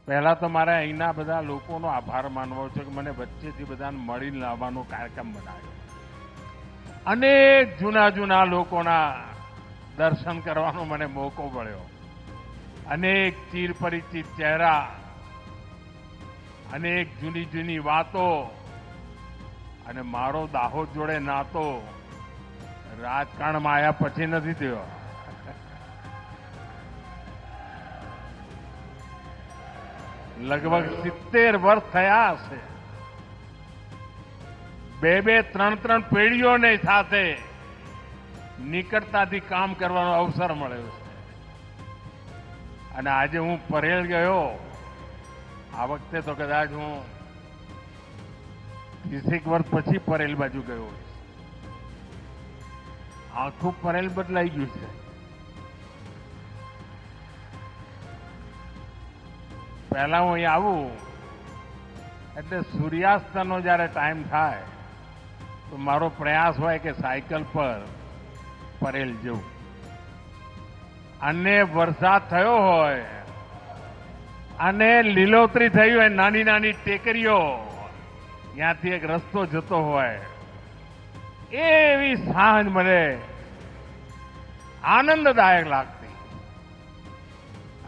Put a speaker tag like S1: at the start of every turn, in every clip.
S1: પહેલા તો મારે અહીંના બધા લોકોનો આભાર માનવો છે કે મને વચ્ચેથી બધાને મળીને લાવવાનો કાર્યક્રમ બનાવ્યો. અનેક જૂના લોકોના દર્શન કરવાનો મને મોકો મળ્યો. અનેક ચિરપરિચિત ચહેરા, અનેક જૂની વાતો, અને મારો દાહોદ જોડે નાતો રાજકારણમાં આવ્યા પછી નથી થયો. લગભગ 70 વર્ષ થયા હશે. બે ત્રણ પેઢીઓને સાથે નિકટતાથી કામ કરવાનો અવસર મળ્યો છે. અને આજે હું પરેલ ગયો. આ વખતે તો કદાચ હું 30 વર્ષ પછી પરેલ બાજુ ગયો. આખું પરેલ બદલાઈ ગયું છે. પહેલા હું અહીં આવું એટલે સૂર્યાસ્તનો જયારે ટાઈમ થાય તો મારો પ્રયાસ હોય કે સાયકલ પર પરેલ જવું. અને વરસાદ થયો હોય અને લીલોતરી થઈ હોય, નાની ટેકરીઓ, ત્યાંથી એક રસ્તો જતો હોય, એવી સાંજ મને આનંદદાયક લાગતી.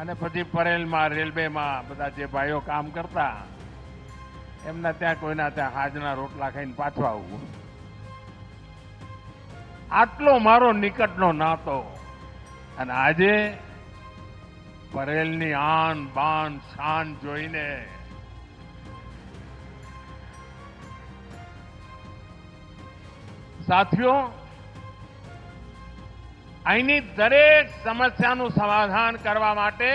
S1: અને પછી પરેલમાં, રેલવેમાં બધા જે ભાઈઓ કામ કરતા એમના ત્યાં કોઈના ત્યાં હાજના રોટલા ખાઈને પાછું આવવું. આટલો મારો નિકટનો નાતો. અને આજે પરેલની આન બાન શાન જોઈને સાથીઓ, અહીંની દરેક સમસ્યાનું સમાધાન કરવા માટે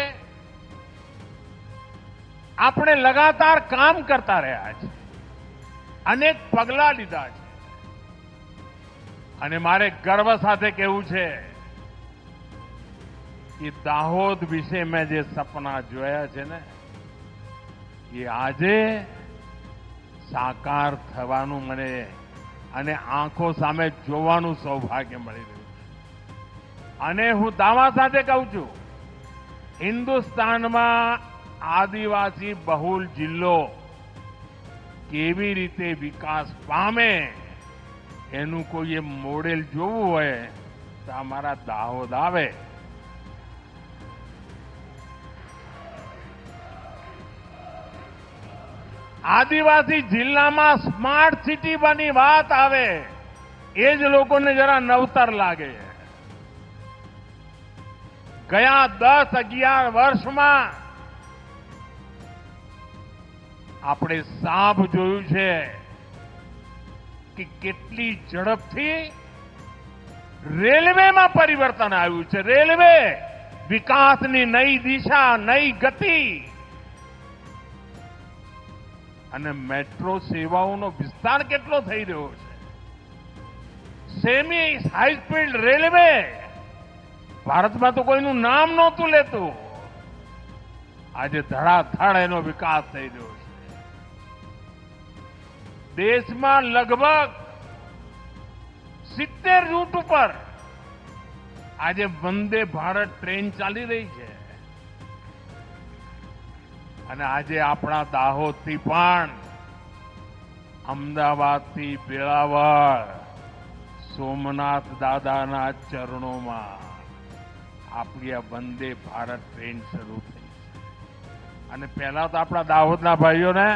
S1: આપણે લગાતાર કામ કરતા રહ્યા છે. અનેક પગલાં લીધા છે. અને મારે ગર્વ સાથે કહેવું છે કે દાહોદ વિશે મેં જે સપના જોયા છે ને, એ આજે સાકાર થવાનું મને અને આંખો સામે જોવાનું સૌભાગ્ય મળી રહ્યું છે. અને હું દાવા સાથે કહું છું, હિન્દુસ્તાનમાં આદિવાસી બહુલ જિલ્લો કેવી રીતે વિકાસ પામે એનું કોઈએ મોડેલ જોવું હોય તો અમારા દાહોદ આવે. આદિવાસી જિલ્લામાં સ્માર્ટ સિટી બની વાત આવે એ જ લોકોને જરા નવતર લાગે. ગયા 10-11 વર્ષમાં આપણે સાપ જોયું છે કે કેટલી ઝડપથી રેલવેમાં પરિવર્તન આવ્યું છે. રેલવે વિકાસની નઈ દિશા, નઈ ગતિ, અને મેટ્રો સેવાઓનો વિસ્તાર કેટલો થઈ રહ્યો છે. સેમી હાઈ સ્પીડ રેલવે ભારતમાં તો કોઈનું નામ નહોતું લેતું. આજે ધડાધડ એનો વિકાસ થઈ રહ્યો છે. દેશમાં લગભગ 70 રૂટ ઉપર આજે વંદે ભારત ટ્રેન ચાલી રહી છે. અને આજે આપણા દાહોદથી પણ અમદાવાદથી વેળાવળ સોમનાથ દાદાના ચરણોમાં આપણી આ વંદે ભારત ટ્રેન શરૂ થઈ છે. અને પહેલા તો આપણા દાહોદના ભાઈઓને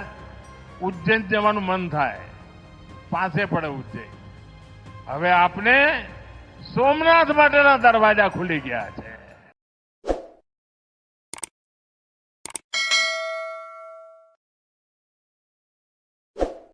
S1: ઉજ્જૈન જવાનું મન થાય, પાસે પડે ઉજ્જૈન. હવે આપને સોમનાથ માટેના દરવાજા ખુલી ગયા છે.